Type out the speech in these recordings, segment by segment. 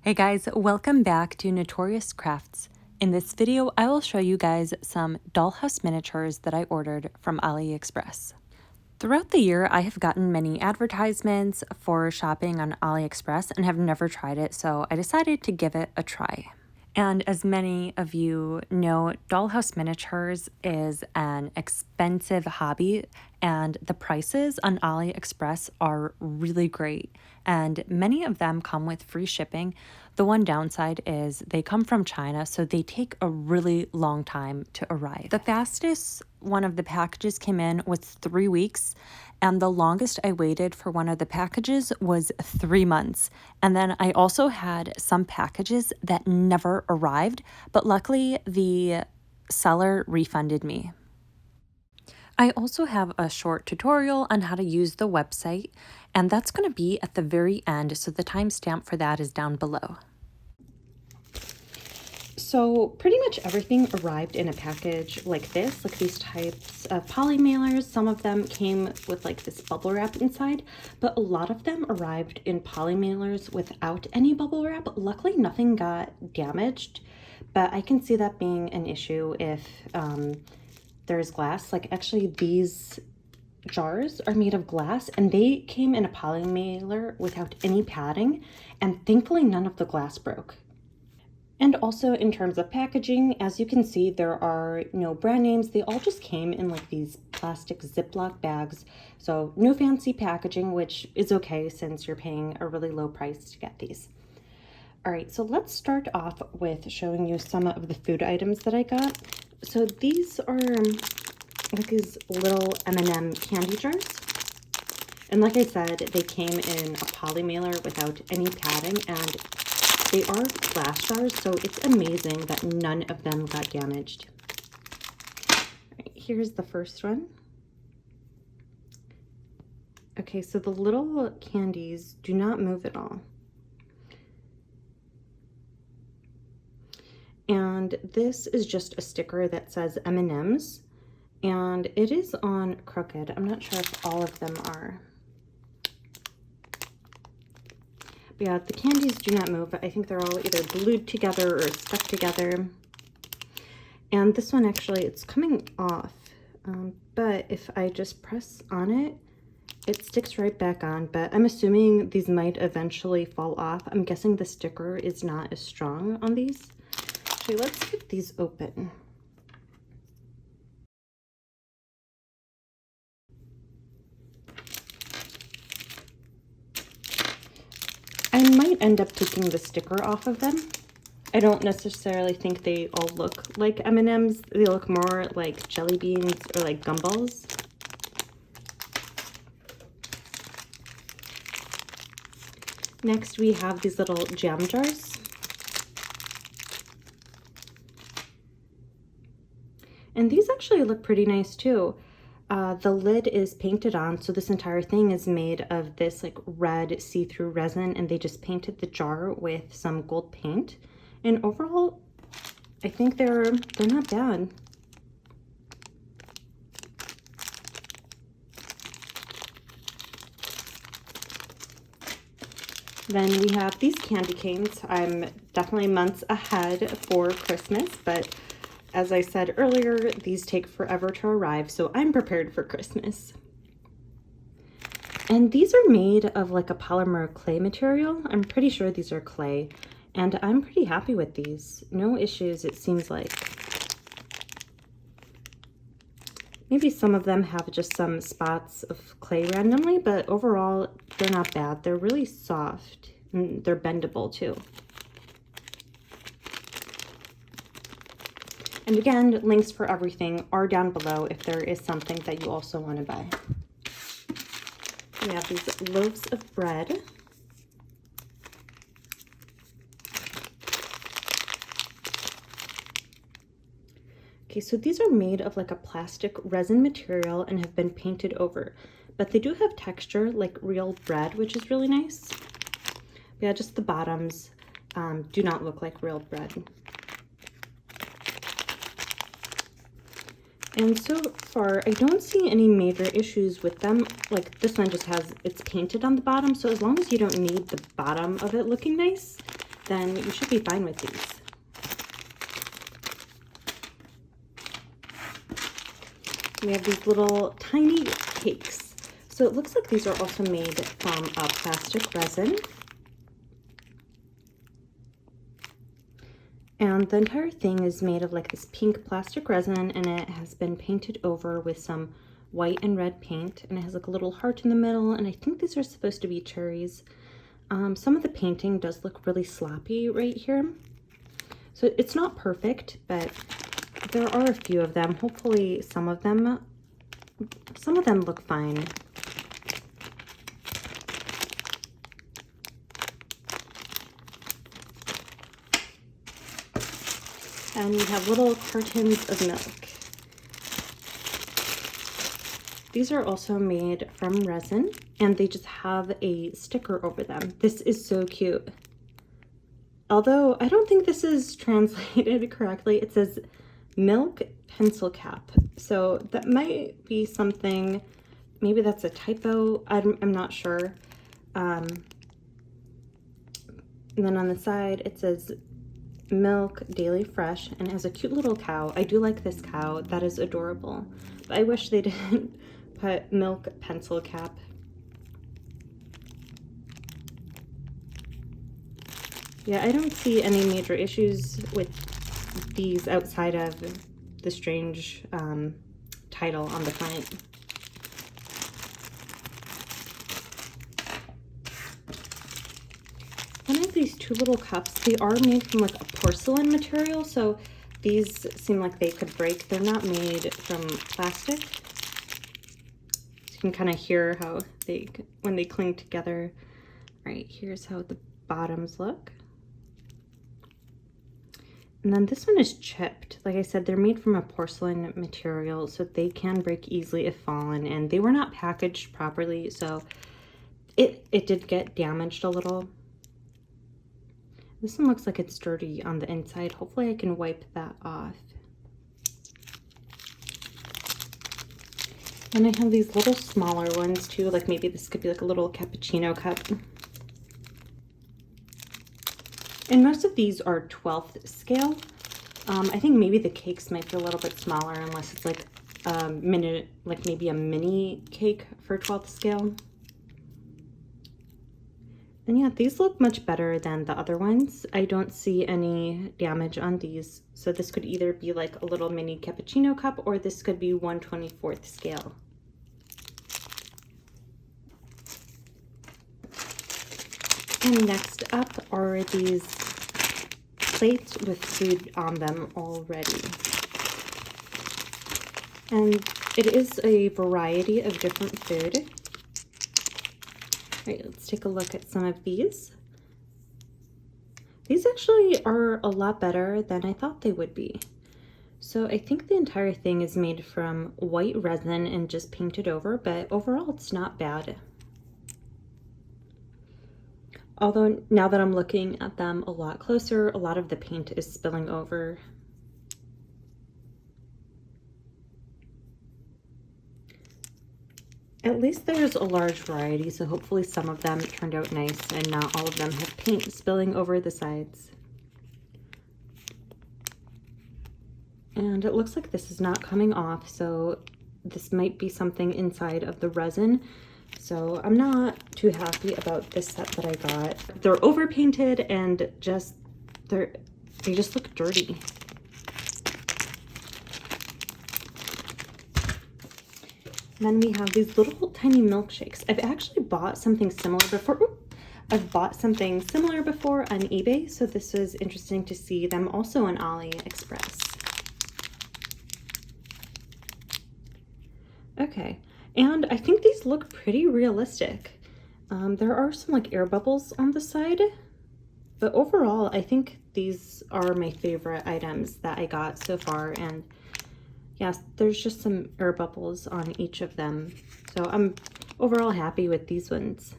Hey guys, welcome back to Notorious Crafts. In this video, I will show you guys some dollhouse miniatures that I ordered from AliExpress. Throughout the year, I have gotten many advertisements for shopping on AliExpress and have never tried it, so I decided to give it a try. And as many of you know, dollhouse miniatures is an expensive hobby, and the prices on AliExpress are really great. And many of them come with free shipping. The one downside is they come from China, so they take a really long time to arrive. The fastest one of the packages came in was 3 weeks, and the longest I waited for one of the packages was 3 months. And then I also had some packages that never arrived, but luckily the seller refunded me. I also have a short tutorial on how to use the website, and that's going to be at the very end, so the timestamp for that is down below. So pretty much everything arrived in a package like this, like these types of poly mailers. Some of them came with like this bubble wrap inside, but a lot of them arrived in poly mailers without any bubble wrap. Luckily, nothing got damaged, but I can see that being an issue if there's glass. Like actually these jars are made of glass and they came in a poly mailer without any padding, and thankfully none of the glass broke. And also in terms of packaging, as you can see, there are no brand names. They all just came in like these plastic Ziploc bags. So no fancy packaging, which is okay since you're paying a really low price to get these. All right, so let's start off with showing you some of the food items that I got. So these are like these little M&M candy jars. And like I said, they came in a poly mailer without any padding, and they are glass jars, so it's amazing that none of them got damaged. All right, here's the first one. Okay, so the little candies do not move at all. And this is just a sticker that says M&M's, and it is on crooked. I'm not sure if all of them are. But yeah, the candies do not move. I think they're all either glued together or stuck together. And this one actually, it's coming off. But if I just press on it, it sticks right back on. But I'm assuming these might eventually fall off. I'm guessing the sticker is not as strong on these. Actually, let's get these open. I might end up taking the sticker off of them. I don't necessarily think they all look like M&Ms. They look more like jelly beans or like gumballs. Next, we have these little jam jars. And these actually look pretty nice too. The lid is painted on, so this entire thing is made of this like red see-through resin, and they just painted the jar with some gold paint. And overall, I think they're not bad. Then we have these candy canes. I'm definitely months ahead for Christmas, but as I said earlier, these take forever to arrive, so I'm prepared for Christmas. And these are made of like a polymer clay material. I'm pretty sure these are clay, and I'm pretty happy with these. No issues, it seems like. Maybe some of them have just some spots of clay randomly, but overall, they're not bad. They're really soft, and they're bendable too. And again, links for everything are down below if there is something that you also want to buy. We have these loaves of bread. Okay, so these are made of like a plastic resin material and have been painted over, but they do have texture like real bread, which is really nice. Yeah, just the bottoms do not look like real bread. And so far, I don't see any major issues with them. Like this one just has, it's painted on the bottom, so as long as you don't need the bottom of it looking nice, then you should be fine with these. We have these little tiny cakes. So it looks like these are also made from a plastic resin. And the entire thing is made of like this pink plastic resin, and it has been painted over with some white and red paint, and it has like a little heart in the middle, and I think these are supposed to be cherries. Some of the painting does look really sloppy right here. So it's not perfect, but there are a few of them. Hopefully some of them look fine. And we have little cartons of milk. These are also made from resin, and they just have a sticker over them. This is so cute. Although I don't think this is translated correctly. It says milk pencil cap. So that might be something, maybe that's a typo. I'm not sure. And then on the side, it says milk daily fresh, and it has a cute little cow. I do like this cow. That is adorable. But I wish they didn't put milk pencil cap. Yeah, I don't see any major issues with these outside of the strange title on the front. Then I have these two little cups. They are made from like a porcelain material, so these seem like they could break. They're not made from plastic. So you can kind of hear how when they cling together. All right, here's how the bottoms look. And then this one is chipped. Like I said, they're made from a porcelain material, so they can break easily if fallen, and they were not packaged properly, so it did get damaged a little. This one looks like it's dirty on the inside. Hopefully I can wipe that off. And I have these little smaller ones too, like maybe this could be like a little cappuccino cup. And most of these are 12th scale. I think maybe the cakes might be a little bit smaller unless it's like maybe a mini cake for 12th scale. And yeah, these look much better than the other ones. I don't see any damage on these. So this could either be like a little mini cappuccino cup, or this could be 1/24th scale. And next up are these plates with food on them already. And it is a variety of different food. All right, let's take a look at some of these. These actually are a lot better than I thought they would be. So I think the entire thing is made from white resin and just painted over, but overall it's not bad. Although now that I'm looking at them a lot closer, a lot of the paint is spilling over. At least there's a large variety, so hopefully some of them turned out nice and not all of them have paint spilling over the sides. And it looks like this is not coming off, so this might be something inside of the resin. So I'm not too happy about this set that I got. They're overpainted and they just look dirty. Then we have these little tiny milkshakes. I've actually bought something similar before. I've bought something similar before on eBay, so this was interesting to see them also on AliExpress. Okay. And I think these look pretty realistic. There are some like air bubbles on the side, but overall I think these are my favorite items that I got so far. And yes, there's just some air bubbles on each of them. So I'm overall happy with these ones.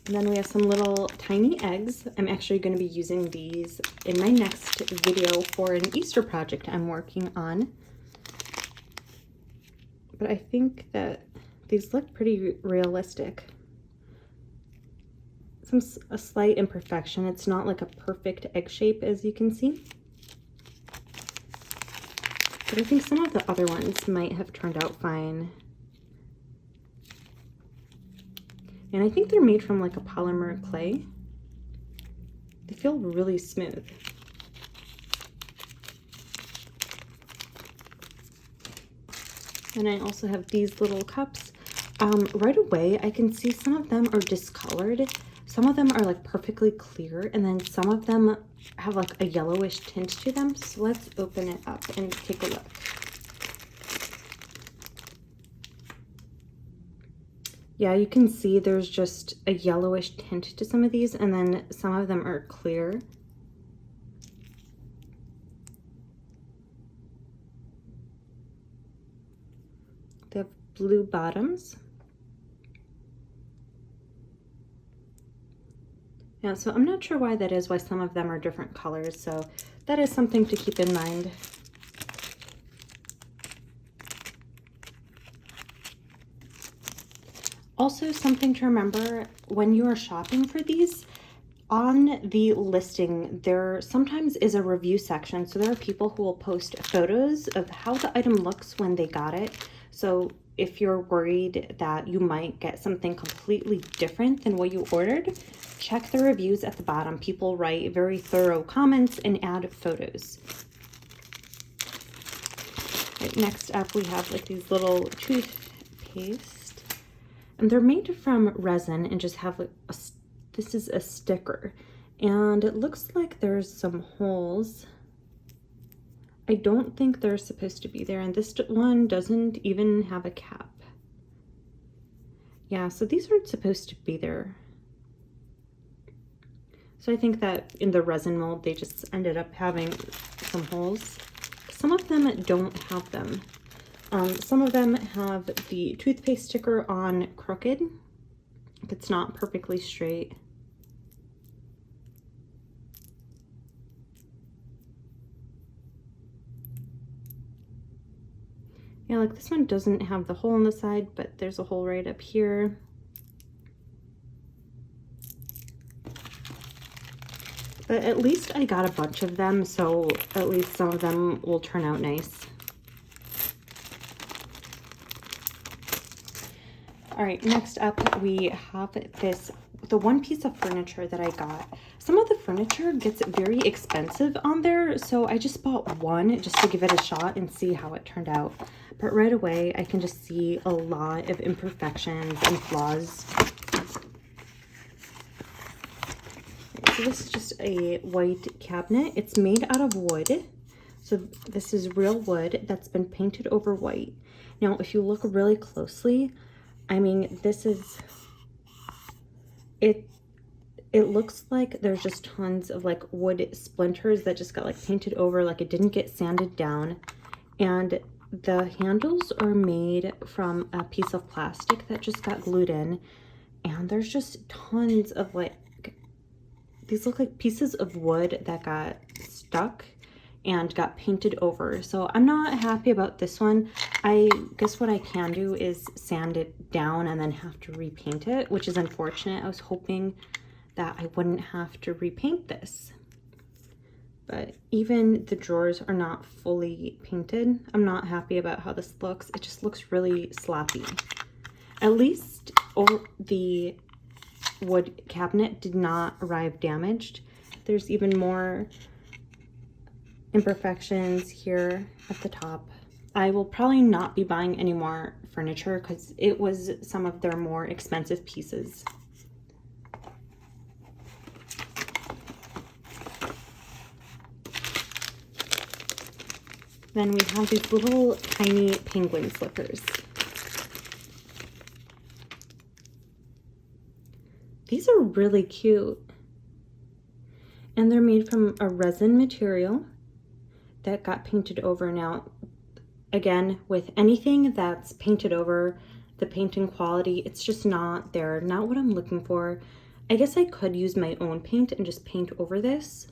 And then we have some little tiny eggs. I'm actually going to be using these in my next video for an Easter project I'm working on. But I think that These look pretty realistic. A slight imperfection. It's not like a perfect egg shape, as you can see. But I think some of the other ones might have turned out fine. And I think they're made from like a polymer clay. They feel really smooth. And I also have these little cups. Right away, I can see some of them are discolored. Some of them are like perfectly clear, and then some of them have like a yellowish tint to them. So let's open it up and take a look. Yeah, you can see there's just a yellowish tint to some of these, and then some of them are clear. They have blue bottoms. Yeah, so I'm not sure why that is, why some of them are different colors, so that is something to keep in mind. Also, something to remember when you are shopping for these, on the listing, there sometimes is a review section. So there are people who will post photos of how the item looks when they got it. So if you're worried that you might get something completely different than what you ordered, check the reviews at the bottom. People write very thorough comments and add photos. Right, next up, we have like these little toothpaste, and they're made from resin and just have like this is a sticker, and it looks like there's some holes. I don't think they're supposed to be there, and this one doesn't even have a cap. Yeah, so these aren't supposed to be there. So I think that in the resin mold, they just ended up having some holes. Some of them don't have them. Some of them have the toothpaste sticker on crooked. If it's not perfectly straight. Yeah, like this one doesn't have the hole on the side, but there's a hole right up here. But at least I got a bunch of them, so at least some of them will turn out nice. All right, next up we have the one piece of furniture that I got. Some of the furniture gets very expensive on there, so I just bought one just to give it a shot and see how it turned out. But right away, I can just see a lot of imperfections and flaws. So this is just a white cabinet. It's made out of wood. So this is real wood that's been painted over white. Now, if you look really closely, I mean, this is, it looks like there's just tons of like wood splinters that just got like painted over, like it didn't get sanded down. And the handles are made from a piece of plastic that just got glued in. And there's just tons of like, these look like pieces of wood that got stuck and got painted over. So I'm not happy about this one. I guess what I can do is sand it down and then have to repaint it, which is unfortunate. I was hoping that I wouldn't have to repaint this. But even the drawers are not fully painted. I'm not happy about how this looks. It just looks really sloppy. At least the wood cabinet did not arrive damaged. There's even more imperfections here at the top. I will probably not be buying any more furniture because it was some of their more expensive pieces. Then we have these little tiny penguin slippers. These are really cute. And they're made from a resin material that got painted over. Now, again, with anything that's painted over, the painting quality, it's just not there. Not what I'm looking for. I guess I could use my own paint and just paint over this.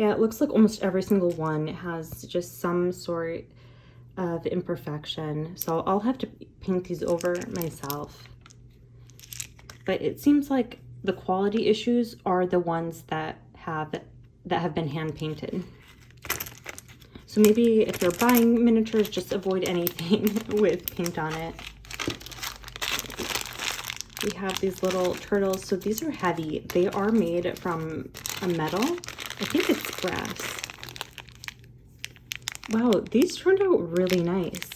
Yeah, it looks like almost every single one has just some sort of imperfection. So I'll have to paint these over myself. But it seems like the quality issues are the ones that have been hand painted. So maybe if you're buying miniatures, just avoid anything with paint on it. We have these little turtles. So these are heavy. They are made from a metal. I think it's brass. Wow, these turned out really nice.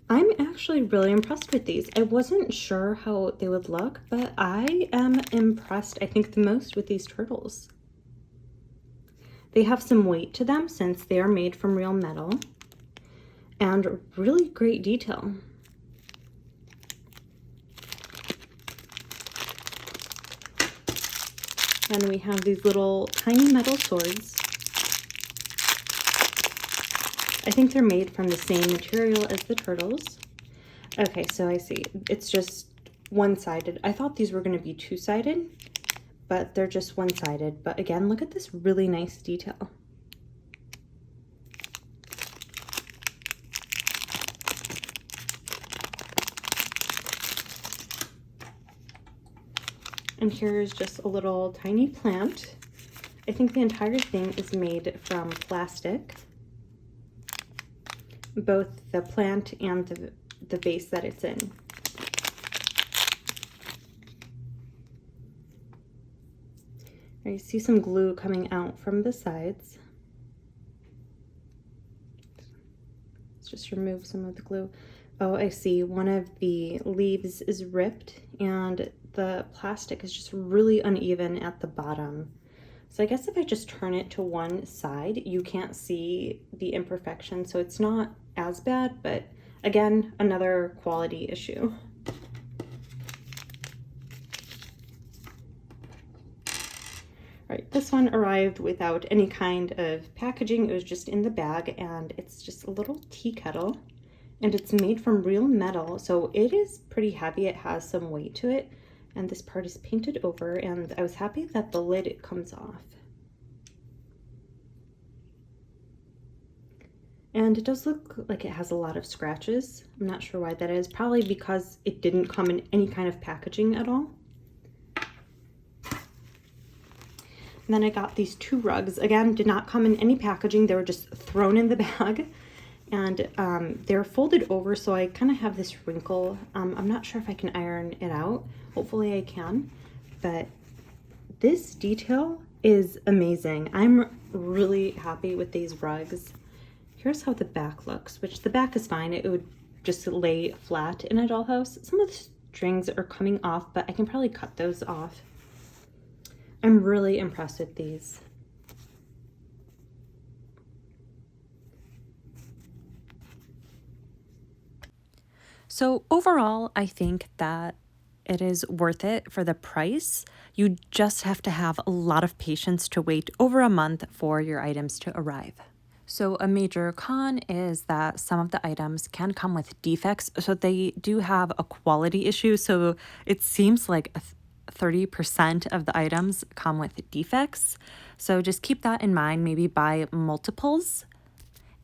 I'm actually really impressed with these. I wasn't sure how they would look, but I am impressed, I think, the most with these turtles. They have some weight to them since they are made from real metal, and really great detail. And we have these little tiny metal swords. I think they're made from the same material as the turtles. Okay, so I see. It's just one-sided. I thought these were going to be two-sided, but they're just one-sided. But again, look at this really nice detail. And here's just a little tiny plant. I think the entire thing is made from plastic. Both the plant and the vase that it's in. You see some glue coming out from the sides. Let's just remove some of the glue. Oh, I see. One of the leaves is ripped and the plastic is just really uneven at the bottom. So I guess if I just turn it to one side, you can't see the imperfection. So it's not as bad, but again, another quality issue. All right, this one arrived without any kind of packaging. It was just in the bag, and it's just a little tea kettle, and it's made from real metal. So it is pretty heavy. It has some weight to it. And this part is painted over, and I was happy that the lid comes off. And it does look like it has a lot of scratches. I'm not sure why that is. Probably because it didn't come in any kind of packaging at all. And then I got these two rugs. Again, did not come in any packaging. They were just thrown in the bag. And they're folded over, so I kind of have this wrinkle. I'm not sure if I can iron it out. Hopefully I can. But this detail is amazing. I'm really happy with these rugs. Here's how the back looks, which the back is fine. It would just lay flat in a dollhouse. Some of the strings are coming off, but I can probably cut those off. I'm really impressed with these. So overall, I think that it is worth it for the price. You just have to have a lot of patience to wait over a month for your items to arrive. So a major con is that some of the items can come with defects. So they do have a quality issue. So it seems like 30% of the items come with defects. So just keep that in mind, maybe buy multiples.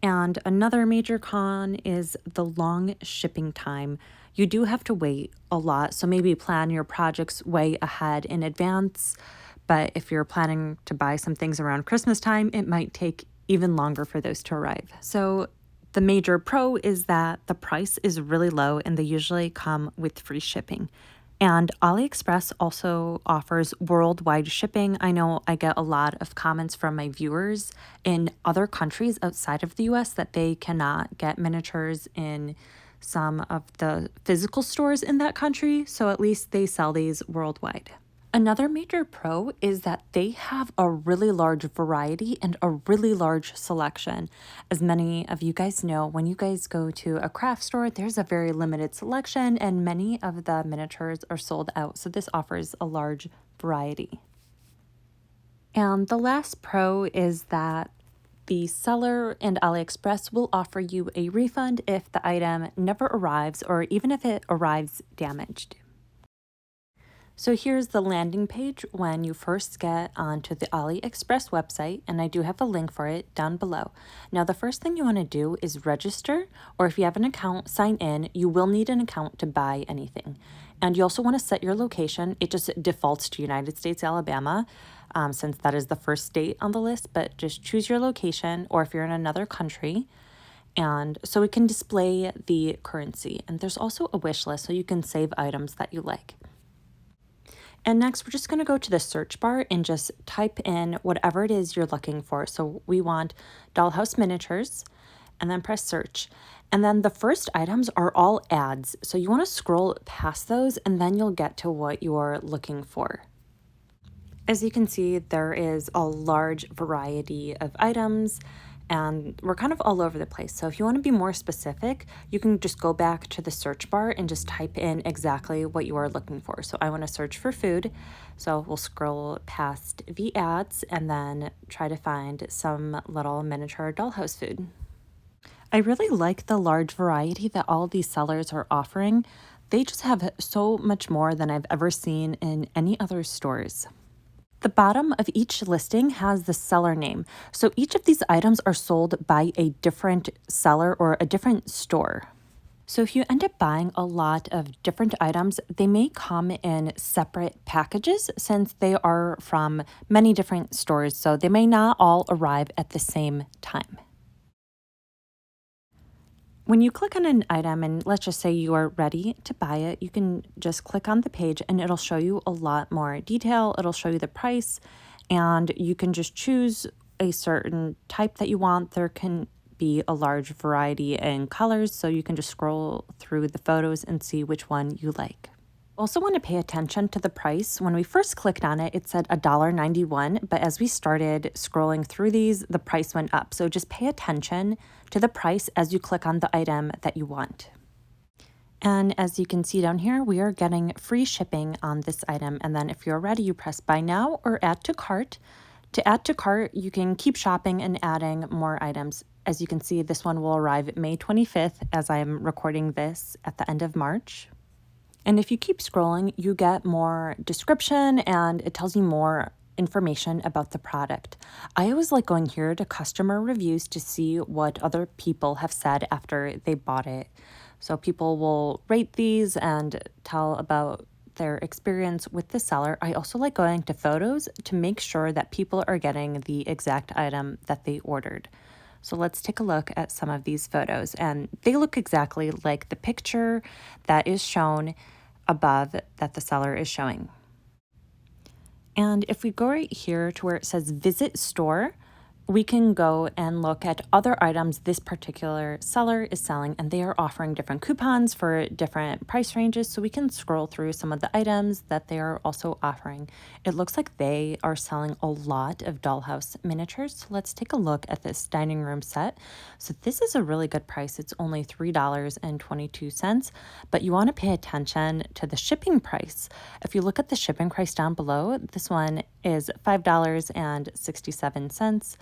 And another major con is the long shipping time. You do have to wait a lot, so maybe plan your projects way ahead in advance. But if you're planning to buy some things around Christmas time, it might take even longer for those to arrive. So the major pro is that the price is really low and they usually come with free shipping. And AliExpress also offers worldwide shipping. I know I get a lot of comments from my viewers in other countries outside of the US that they cannot get miniatures in some of the physical stores in that country, so at least they sell these worldwide. Another major pro is that they have a really large variety and a really large selection. As many of you guys know, when you guys go to a craft store, there's a very limited selection and many of the miniatures are sold out. So this offers a large variety. And the last pro is that the seller and AliExpress will offer you a refund if the item never arrives or even if it arrives damaged. So here's the landing page when you first get onto the AliExpress website, and I do have a link for it down below. Now, the first thing you want to do is register, or if you have an account, sign in. You will need an account to buy anything. And you also want to set your location. It just defaults to United States, Alabama, since that is the first state on the list, but just choose your location, or if you're in another country. And so it can display the currency. And there's also a wish list so you can save items that you like. And next, we're just going to go to the search bar and just type in whatever it is you're looking for. So we want Dollhouse miniatures, and then press search. And then the first items are all ads. So you want to scroll past those, and then you'll get to what you're looking for. As you can see, there is a large variety of items, and we're kind of all over the place. So if you want to be more specific, you can just go back to the search bar and just type in exactly what you are looking for. So I want to search for food. So we'll scroll past the ads and then try to find some little miniature dollhouse food. I really like the large variety that all these sellers are offering. They just have so much more than I've ever seen in any other stores. The bottom of each listing has the seller name. So each of these items are sold by a different seller or a different store. So if you end up buying a lot of different items, they may come in separate packages since they are from many different stores. So they may not all arrive at the same time. When you click on an item and let's just say you are ready to buy it, you can just click on the page and it'll show you a lot more detail. It'll show you the price, and you can just choose a certain type that you want. There can be a large variety in colors, so you can just scroll through the photos and see which one you like. Also want to pay attention to the price. When we first clicked on it, it said $1.91, but as we started scrolling through these, the price went up. So just pay attention to the price as you click on the item that you want. And as you can see down here, we are getting free shipping on this item. And then if you're ready, you press buy now or add to cart. To add to cart, you can keep shopping and adding more items. As you can see, this one will arrive May 25th as I'm recording this at the end of March. And if you keep scrolling, you get more description and it tells you more information about the product. I always like going here to customer reviews to see what other people have said after they bought it. So people will rate these and tell about their experience with the seller. I also like going to photos to make sure that people are getting the exact item that they ordered. So let's take a look at some of these photos, and they look exactly like the picture that is shown above that the seller is showing. And if we go right here to where it says visit store, we can go and look at other items this particular seller is selling, and they are offering different coupons for different price ranges. So we can scroll through some of the items that they are also offering. It looks like they are selling a lot of dollhouse miniatures. So let's take a look at this dining room set. So this is a really good price. It's only $3.22, but you want to pay attention to the shipping price. If you look at the shipping price down below, this one is $5.67.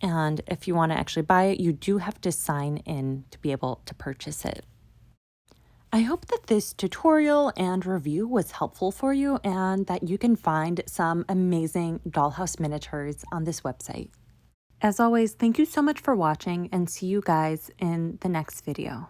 And if you want to actually buy it, you do have to sign in to be able to purchase it. I hope that this tutorial and review was helpful for you and that you can find some amazing dollhouse miniatures on this website. As always, thank you so much for watching, and see you guys in the next video.